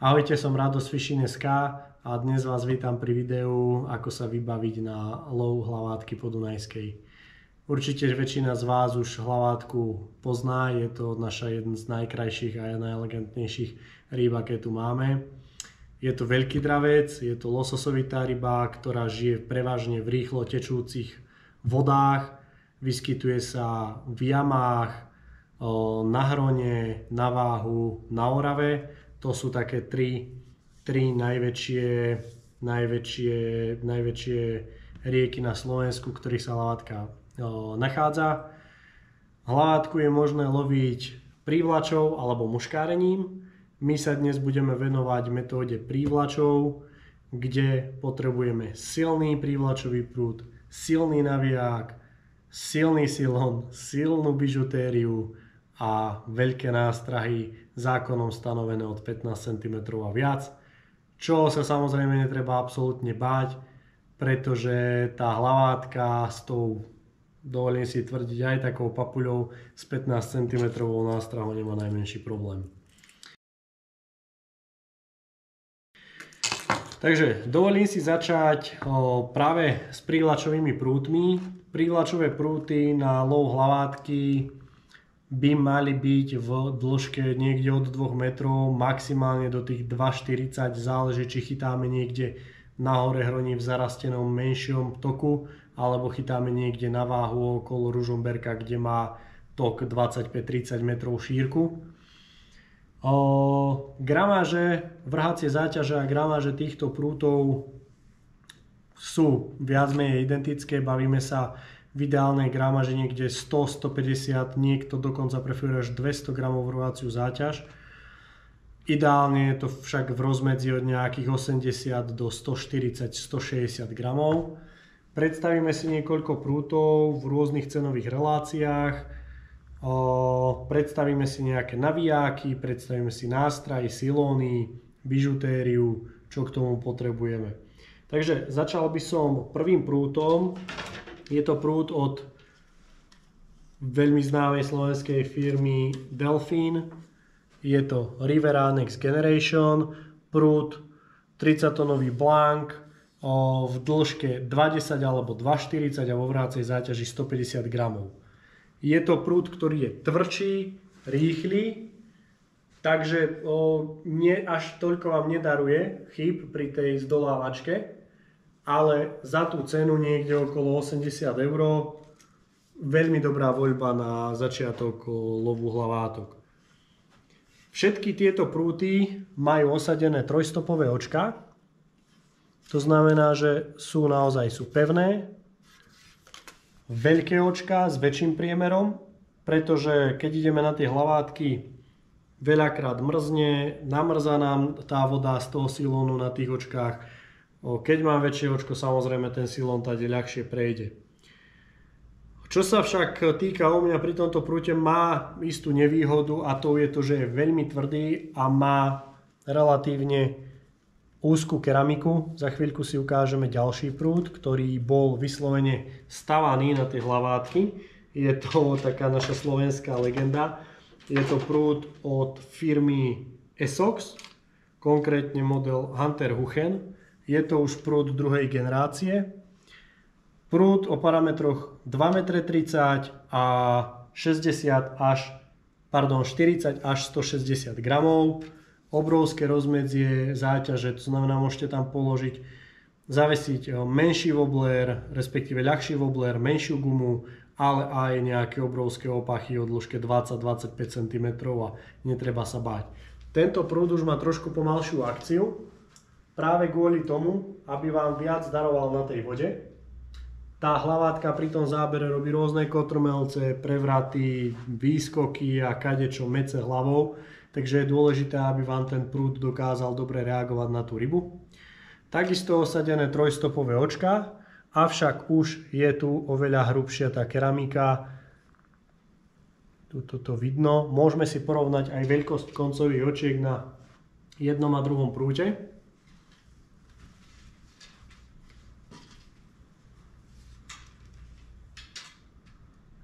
Ahojte, som Rado z Fishing.sk a dnes vás vítam pri videu, ako sa vybaviť na lov hlavátky podunajskej. Určite väčšina z vás už hlavátku pozná, je to naša jeden z najkrajších a najelegantnejších rýb, aké tu máme. Je to veľký dravec, je to lososovitá ryba, ktorá žije prevažne v rýchlo tečúcich vodách, vyskytuje sa v jamách, na Hrone, na Váhu, na Orave. To sú také tri najväčšie rieky na Slovensku, v ktorých sa hlavátka nachádza. Hlavatku je možné loviť prívlačou alebo muškárením. My sa dnes budeme venovať metóde prívlačov, kde potrebujeme silný prívlačový prúd, silný naviják, silný silon, silnú bižutériu a veľké nástrahy zákonom stanovené od 15 cm a viac, čo sa samozrejme netreba absolútne báť, pretože tá hlavátka s tou, dovolím si tvrdiť, aj takou papuľou s 15 cm nástrahou nemá najmenší problém. Takže dovolím si začať práve s prívlačovými prútmi. Prívlačové prúty na lov hlavátky by mali byť v dĺžke niekde od 2 metrov, maximálne do tých 2,40, záleží, či chytáme niekde na hore Hroni v zarastenom menšom toku, alebo chytáme niekde na Váhu okolo Ružomberka, kde má tok 25-30 metrov šírku. Gramáže, vrhacie záťaže a gramáže týchto prútov sú viac menej identické, bavíme sa v ideálnej gramáži niekde 100-150, niekto dokonca preferuje až 200 g vrhaciu záťaž. Ideálne je to však v rozmedzi od nejakých 80 do 140-160 g. Predstavíme si niekoľko prútov v rôznych cenových reláciách. Predstavíme si nejaké navijáky, predstavíme si nástraj, silóny, bižutériu, čo k tomu potrebujeme. Takže začal by som prvým prútom. Je to prút od veľmi známej slovenskej firmy Delfin. Je to Rivera Next Generation, prút 30-tonový blank v dĺžke 2,10 alebo 2,40 a vo vrhacej záťaži 150 g. Je to prút, ktorý je tvrdší, rýchly, takže až toľko vám nedaruje chyb pri tej zdolávačke, ale za tú cenu niekde okolo 80 €, veľmi dobrá voľba na začiatok lovu hlavátok. Všetky tieto prúty majú osadené trojstopové očka, to znamená, že sú pevné, veľké očka s väčším priemerom, pretože keď ideme na tie hlavátky, veľakrát mrzne, namrzá nám tá voda z toho silónu na tých očkách. Keď mám väčšie očko, samozrejme ten silón tady ľahšie prejde. Čo sa však týka u mňa pri tomto prúte, má istú nevýhodu a to je to, že je veľmi tvrdý a má relatívne úzkú keramiku. Za chvíľku si ukážeme ďalší prút, ktorý bol vyslovene stavaný na tie hlavátky. Je to taká naša slovenská legenda. Je to prút od firmy Essox, konkrétne model Hunter Huchen. Je to už prút druhej generácie. Prút o parametroch 2,30 m a 40 až 160 g. Obrovské rozmedzie záťaže, to znamená, môžete tam položiť, zavesiť menší wobler, respektíve ľahší wobler, menšiu gumu, ale aj nejaké obrovské opachy o dĺžke 20-25 cm a netreba sa báť. Tento prút už má trošku pomalšiu akciu, práve kvôli tomu, aby vám viac daroval na tej vode. Tá hlavátka pri tom zábere robí rôzne kotrmelce, prevraty, výskoky a kadečo mece hlavou, takže je dôležité, aby vám ten prút dokázal dobre reagovať na tú rybu. Takisto osadené trojstopové očka, avšak už je tu oveľa hrubšia tá keramika. Tuto to vidno. Môžeme si porovnať aj veľkosť koncových očiek na jednom a druhom prúte.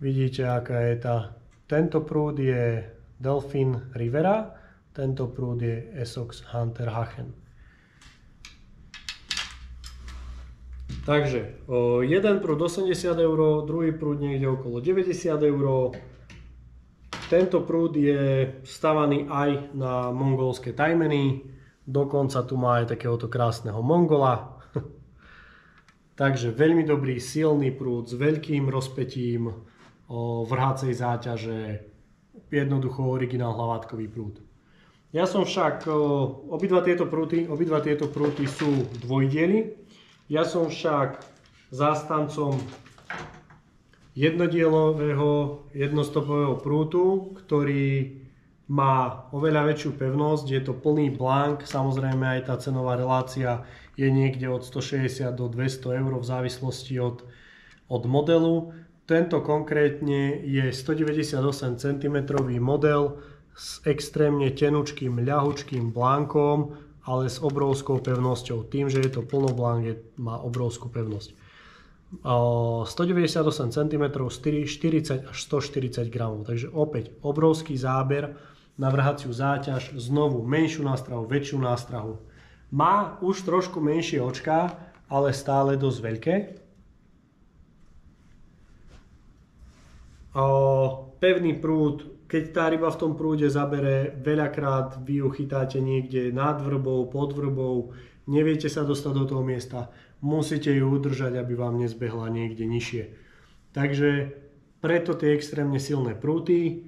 Vidíte, aká je tá. Tento prúd je Delfin Rivera, Tento prúd je Essox Hunter Hachen. Takže jeden prúd 80 €, druhý prúd niekde okolo 90 €. Tento prúd je stavaný aj na mongolské tajmeny, dokonca tu má aj takéhoto krásneho mongola. Takže veľmi dobrý, silný prúd s veľkým rozpätím vrhacej záťaže, jednoducho originál hlavátkový prúd. Ja som však, obidva tieto prúdy sú dvojdiely. Ja som však zástancom jednodielového jednostopového prúdu, ktorý má oveľa väčšiu pevnosť, je to plný blank, samozrejme aj tá cenová relácia je niekde od 160 do 200 € v závislosti od modelu. Tento konkrétne je 198 cm model s extrémne tenučkým, ľahučkým blankom, ale s obrovskou pevnosťou. Tým, že je to plnoblank, má obrovskú pevnosť. 198 cm, 40 až 140 gramov. Takže opäť obrovský záber na vrhaciu záťaž, znovu menšiu nástrahu, väčšiu nástrahu. Má už trošku menšie očká, ale stále dosť veľké. Pevný prúd, keď tá ryba v tom prúde zabere, veľakrát vy ju chytáte niekde nad vrbou, pod vrbou, neviete sa dostať do toho miesta, musíte ju udržať, aby vám nezbehla niekde nižšie. Takže preto tie extrémne silné prúty,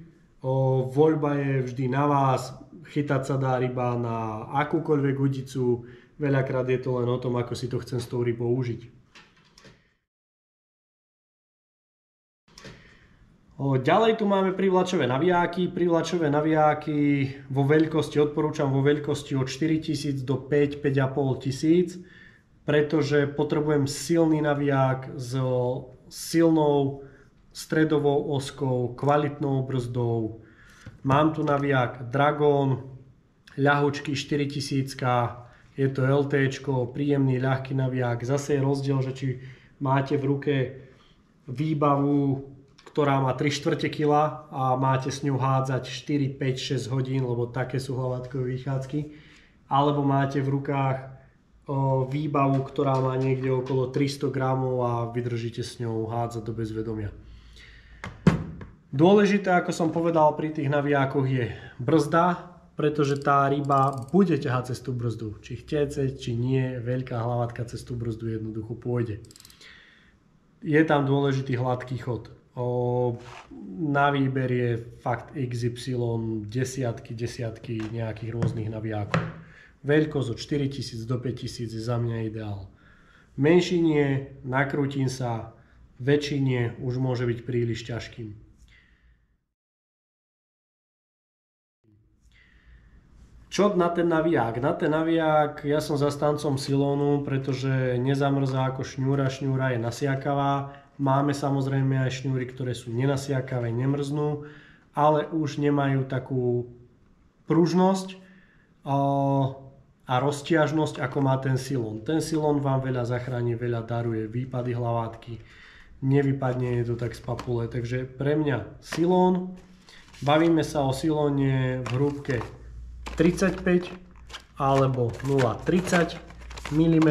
voľba je vždy na vás, chytať sa dá ryba na akúkoľvek udicu, veľakrát je to len o tom, ako si to chcem s tou rybou užiť. Ďalej tu máme privlačové navijáky. Privlačové navijáky vo veľkosti, odporúčam vo veľkosti od 4000 do 5-5,5 tisíc, pretože potrebujem silný naviják s silnou stredovou oskou, kvalitnou brzdou. Mám tu naviják Dragon, ľahučký 4000, je to LT-čko, príjemný ľahký naviják. Zase je rozdiel, že či máte v ruke výbavu, ktorá má 3/4 kg a máte s ňou hádzať 4, 5, 6 hodín, lebo také sú hlavátkové vychádzky. Alebo máte v rukách výbavu, ktorá má niekde okolo 300 gramov a vydržíte s ňou hádzať do bezvedomia. Dôležité, ako som povedal pri tých navijákoch, je brzda, pretože tá ryba bude ťahať cez tú brzdu. Či chcete, či nie, veľká hlavátka cez tú brzdu jednoducho pôjde. Je tam dôležitý hladký chod. Na výber je fakt XY, desiatky nejakých rôznych navijákov. Veľkosť od 4000 do 5000 je za mňa ideál. Menší nie, nakrútim sa, väčší nie, už môže byť príliš ťažkým. Čo na ten naviják? Na ten naviják ja som zastancom silónu, pretože nezamrzá ako šňúra, šňúra je nasiakavá. Máme samozrejme aj šňúry, ktoré sú nenasiakavé, nemrznú, ale už nemajú takú pružnosť a roztiažnosť, ako má ten silón. Ten silón vám veľa zachráni, veľa daruje, výpady hlavátky, nevypadne je to tak z papule. Takže pre mňa silón, bavíme sa o silóne v hrúbke 35 alebo 0,30 mm.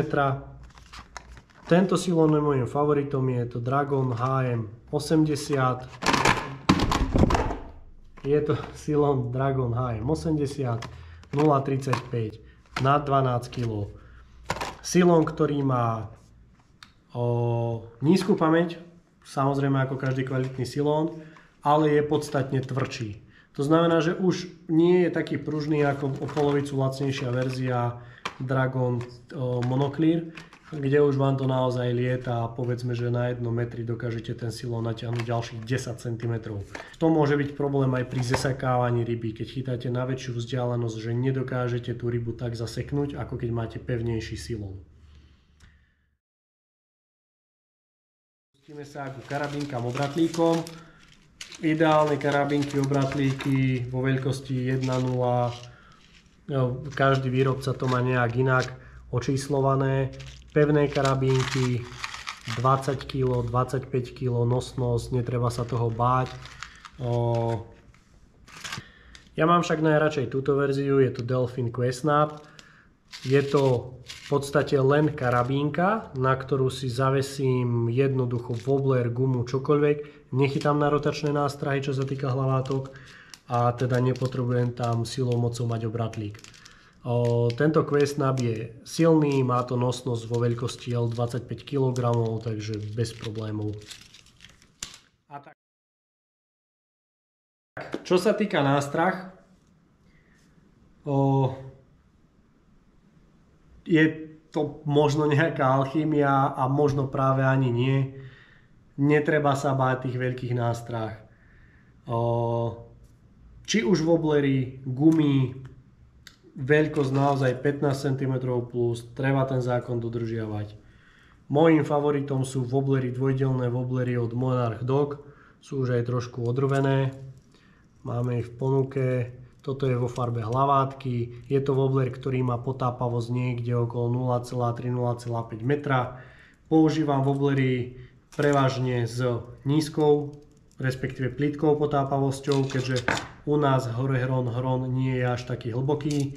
Tento silón je môjim favoritom, je to Dragon HM80. Je to silón Dragon HM80 0,35 na 12 kg. Silón, ktorý má nízku pamäť, samozrejme ako každý kvalitný silón, ale je podstatne tvrdší. To znamená, že už nie je taký pružný ako o polovicu lacnejšia verzia Dragon Monoclear, kde už vám to naozaj lieta a povedzme, že na 1 metri dokážete ten silón natiahnuť ďalších 10 cm. To môže byť problém aj pri zasekávaní ryby, keď chytáte na väčšiu vzdialenosť, že nedokážete tú rybu tak zaseknúť, ako keď máte pevnejší silón. Pustíme sa ku karabínkam obratlíkom. Ideálne karabínky obratlíky vo veľkosti 1.0. Každý výrobca to má nejak inak očíslované. Pevné karabínky, 20 kg, 25 kg nosnosť, netreba sa toho báť. Ja mám však najradšej túto verziu, je to Delfin Quest Snap. Je to v podstate len karabínka, na ktorú si zavesím jednoducho wobbler, gumu, čokoľvek. Nechytám na rotačné nástrahy, čo sa týka hlavátok, a teda nepotrebujem tam silou mocou mať obratlík. Tento Quest Snap je silný, má to nosnosť vo veľkosti L 25 kg, takže bez problémov. A tak. Čo sa týka nástrah, je to možno nejaká alchýmia a možno práve ani nie. Netreba sa báť tých veľkých nástrah. Či už wobblery, gumy, veľkosť naozaj 15 cm plus, treba ten zákon dodržiavať. Mojím favoritom sú wobblery, dvojdelné wobblery od Monarch Dog. Sú už aj trošku odrvené. Máme ich v ponuke. Toto je vo farbe hlavátky. Je to wobbler, ktorý má potápavosť niekde okolo 0,3-0,5 metra. Používam wobblery prevažne s nízkou, respektíve plitkou potápavosťou, keďže u nás hron nie je až taký hlboký.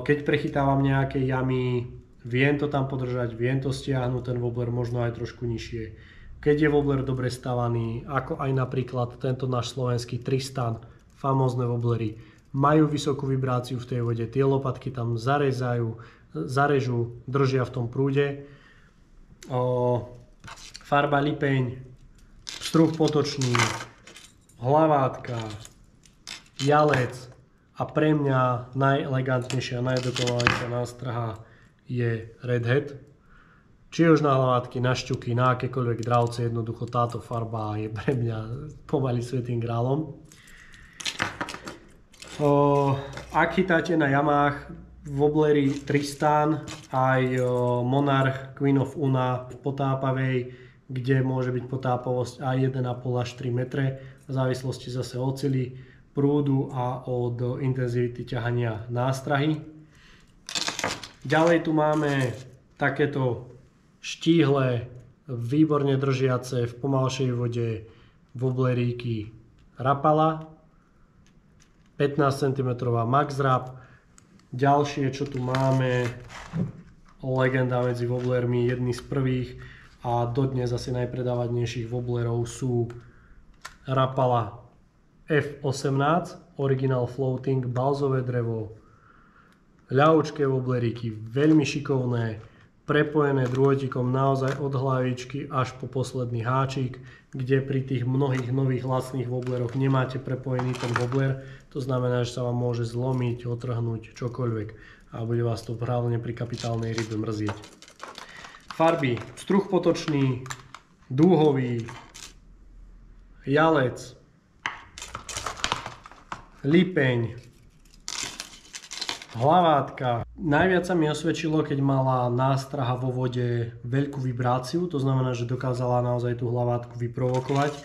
Keď prechytávam nejaké jamy, viem to tam podržať, viem to stiahnuť, ten wobbler možno aj trošku nižšie. Keď je wobbler dobre stavaný, ako aj napríklad tento náš slovenský Tristan, famózne wobblery, majú vysokú vibráciu v tej vode, tie lopatky tam zarežú, držia v tom prúde. Farba lipeň, pstruh potočný, hlavátka, jalec a pre mňa najelegantnejšia a najdokonalejšia nástraha je Red Hat. Či už na hlavátky, na šťuky, na akékoľvek dravce, jednoducho táto farba je pre mňa pomaly svätým grálom. Ak chytáte na jamách wobblery Tristan, aj Monarch Queen of Una v potápavej, kde môže byť potápavosť aj 1,5 až 3 metre, v závislosti zase od sily prúdu a od intenzity ťahania nástrahy. Ďalej tu máme takéto štíhle, výborne držiace v pomalšej vode wobbleríky Rapala, 15 cm Max Rap. Ďalšie, čo tu máme, legenda medzi wobblermi, jedný z prvých a dodnes asi najpredávanejších wobblerov sú Rapala F18, Original Floating, balzové drevo, ľahučké wobbleríky, veľmi šikovné, prepojené drôtikom naozaj od hlavičky až po posledný háčik, kde pri tých mnohých nových lacných wobbleroch nemáte prepojený ten wobbler. To znamená, že sa vám môže zlomiť, otrhnúť, čokoľvek a bude vás to hlavne pri kapitálnej rybe mrzieť. Farby, pstruh potočný, dúhový, jalec, lipeň, hlavátka. Najviac sa mi osvedčilo, keď mala nástraha vo vode veľkú vibráciu, to znamená, že dokázala naozaj tú hlavátku vyprovokovať,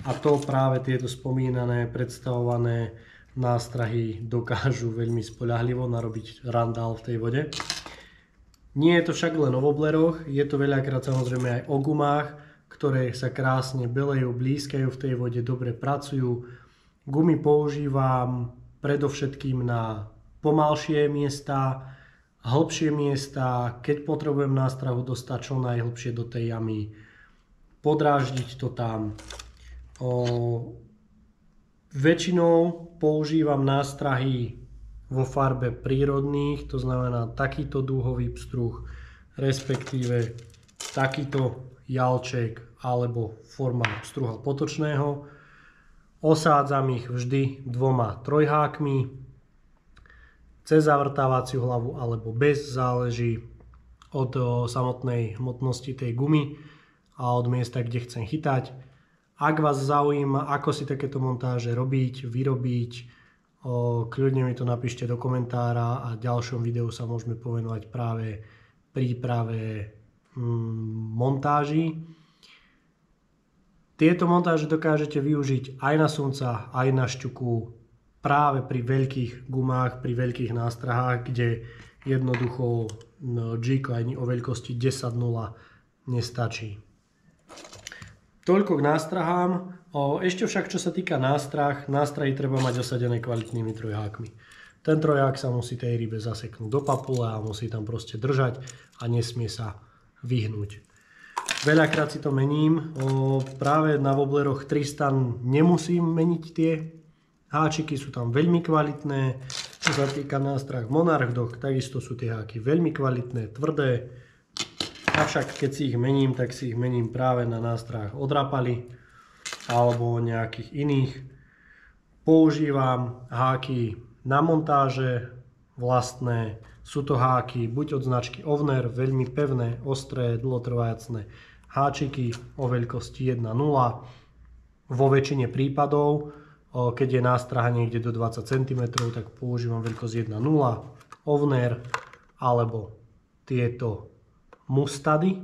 a to práve tieto spomínané, predstavované nástrahy dokážu veľmi spoľahlivo narobiť randál v tej vode. Nie je to však len o wobbleroch, je to veľakrát samozrejme aj o gumách, ktoré sa krásne belejú, blízkajú v tej vode, dobre pracujú. Gumy používam predovšetkým na pomalšie miesta, hĺbšie miesta, keď potrebujem nástrahu dostať čo najhlbšie do tej jamy, podráždiť to tam. Väčšinou používam nástrahy vo farbe prírodných, to znamená takýto dúhový pstruh, respektíve takýto jalček alebo forma pstruha potočného. Osádzam ich vždy 2 trojhákmi, cez zavrtávaciu hlavu alebo bez, záleží od samotnej hmotnosti tej gumy a od miesta, kde chcem chytať. Ak vás zaujíma, ako si takéto montáže robiť, vyrobiť, kľudne mi to napíšte do komentára a v ďalšom videu sa môžeme povenovať práve príprave montáží. Tieto montáže dokážete využiť aj na sumca, aj na šťuku, práve pri veľkých gumách, pri veľkých nástrahách, kde jednoducho G-ko ani o veľkosti 10.0 nestačí. Toľko k nástrahám. Ešte však, čo sa týka nástrahy treba mať osadené kvalitnými trojhákmi. Ten trojhák sa musí tej rybe zaseknúť do papule a musí tam proste držať a nesmie sa vyhnúť. Veľakrát si to mením. Práve na wobbleroch Tristan nemusím meniť tie háčiky, sú tam veľmi kvalitné. Čo sa týka nástrah Monarch Dog, takisto sú tie háky veľmi kvalitné, tvrdé. Avšak keď si ich mením, tak si ich mením práve na nástrah od Rapali alebo nejakých iných. Používam háky na montáže vlastné. Sú to háky buď od značky Ovner, veľmi pevné, ostré, dlhotrvácne háčiky o veľkosti 1.0. Vo väčšine prípadov, keď je nástraha niekde do 20 cm, tak používam veľkosť 1.0, Ovner alebo tieto Mustady.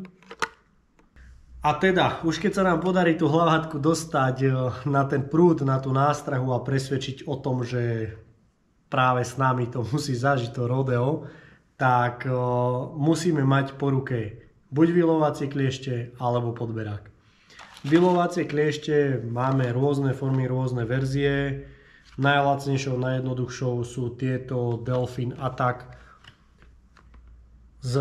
A teda, už keď sa nám podarí tú hlavátku dostať na ten prúd, na tú nástrahu a presvedčiť o tom, že práve s nami to musí zažiť to rodeo, tak musíme mať po ruke buď vylovacie kliešte alebo podberák. Vylovacie kliešte máme rôzne formy, rôzne verzie. Najlacnejšou, najjednoduchšou sú tieto Delfin Attack z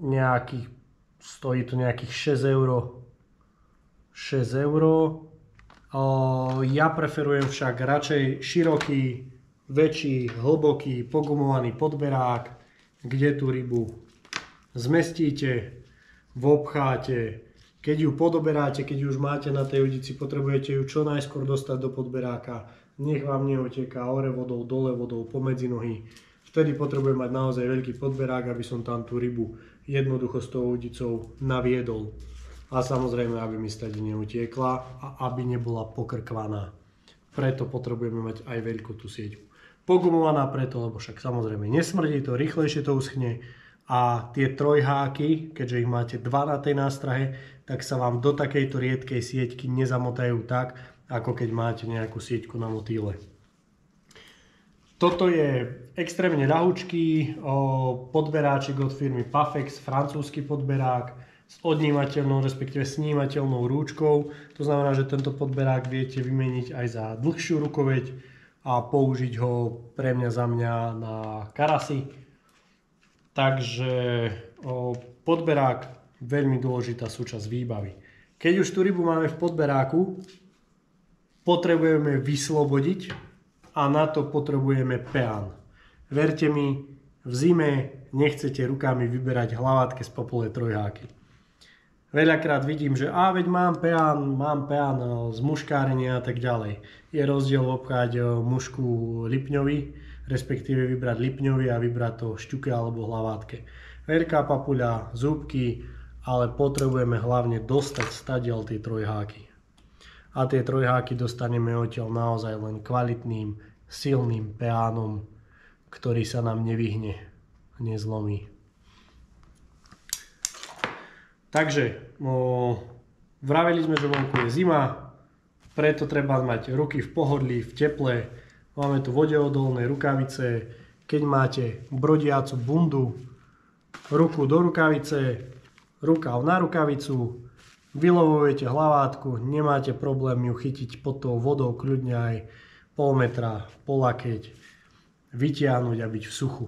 nejakých, stojí to nejakých 6 €. 6 €. Ja preferujem však radšej široký, väčší, hlboký, pogumovaný podberák, kde tú rybu zmestíte, vobcháte. Keď ju podoberáte, keď už máte na tej udici, potrebujete ju čo najskôr dostať do podberáka. Nech vám neoteká hore vodou, dole vodou, pomedzi nohy. Vtedy potrebujem mať naozaj veľký podberák, aby som tam tú rybu jednoducho s tou udicou naviedol. A samozrejme, aby mi stade neutiekla a aby nebola pokrkvaná. Preto potrebujeme mať aj veľkú tú sieťku. Pogumovaná preto, lebo však samozrejme nesmrdí to, rýchlejšie to uschne. A tie trojháky, keďže ich máte dva na tej nástrahe, tak sa vám do takejto riedkej sieťky nezamotajú tak, ako keď máte nejakú sieťku na motýle. Toto je extrémne ľahučký podberáčik od firmy Pafex, francúzsky podberák s odnímateľnou, respektíve snímateľnou rúčkou. To znamená, že tento podberák viete vymeniť aj za dlhšiu rukoveď a použiť ho pre mňa za mňa na karasy. Takže podberák veľmi dôležitá súčasť výbavy. Keď už tú rybu máme v podberáku, potrebujeme vyslobodiť a na to potrebujeme peán. Verte mi, v zime nechcete rukami vyberať hlavátke z popole trojháky. Veľakrát vidím, že veď mám peán z muškárenia a tak ďalej. Je rozdiel obcháť mušku lipňový, respektíve vybrať lipňový a vybrať to šťuke alebo hlavátke. Veľká papuľa, zúbky, ale potrebujeme hlavne dostať stadiaľ tie trojháky. A tie trojháky dostaneme odtiaľ naozaj len kvalitným, silným peánom, ktorý sa nám nevyhne, nezlomí. Takže, vraveli sme, že vonku je zima, preto treba mať ruky v pohodlí, v teple. Máme tu vodeodolné rukavice. Keď máte brodiacu bundu, ruku do rukavice, rukav na rukavicu, vylovujete hlavátku, nemáte problém ju chytiť pod tou vodou, kľudne aj pol metra, pol lakeť, vytiahnuť a byť v suchu.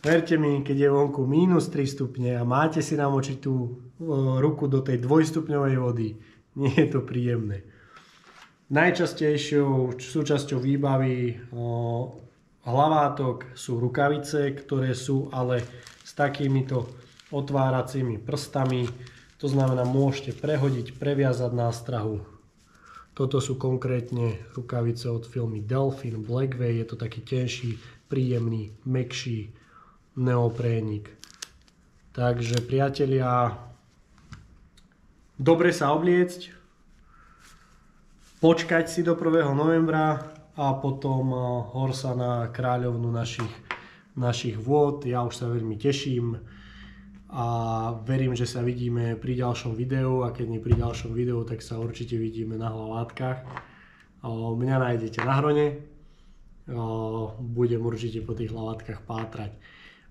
Verte mi, keď je vonku -3 stupne a máte si namočiť tú ruku do tej 2-stupňovej vody, nie je to príjemné. Najčastejšou súčasťou výbavy hlavátok sú rukavice, ktoré sú ale s takýmito otváracími prstami. To znamená, môžete prehodiť, previazať nástrahu. Toto sú konkrétne rukavice od firmy Delfin Blackway. Je to taký tenší, príjemný, mäkší neoprénik. Takže priatelia, dobre sa obliecť, počkať si do 1. novembra a potom horsa na kráľovnu našich vôd. Ja už sa veľmi teším a verím, že sa vidíme pri ďalšom videu, a keď nie pri ďalšom videu, tak sa určite vidíme na hlavátkach. Mňa nájdete na Hrone, budem určite po tých hlavátkach pátrať.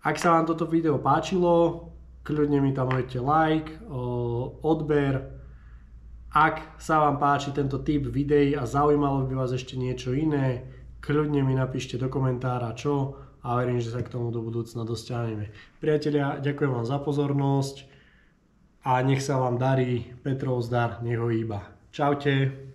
Ak sa vám toto video páčilo, kľudne mi tam hoďte like, odber Ak sa vám páči tento typ videí a zaujímalo by vás ešte niečo iné, kľudne mi napíšte do komentára čo a verím, že sa k tomu do budúcna dostiahneme. Priatelia, ďakujem vám za pozornosť a nech sa vám darí, Petrov zdar, nech ho hýba. Čaute.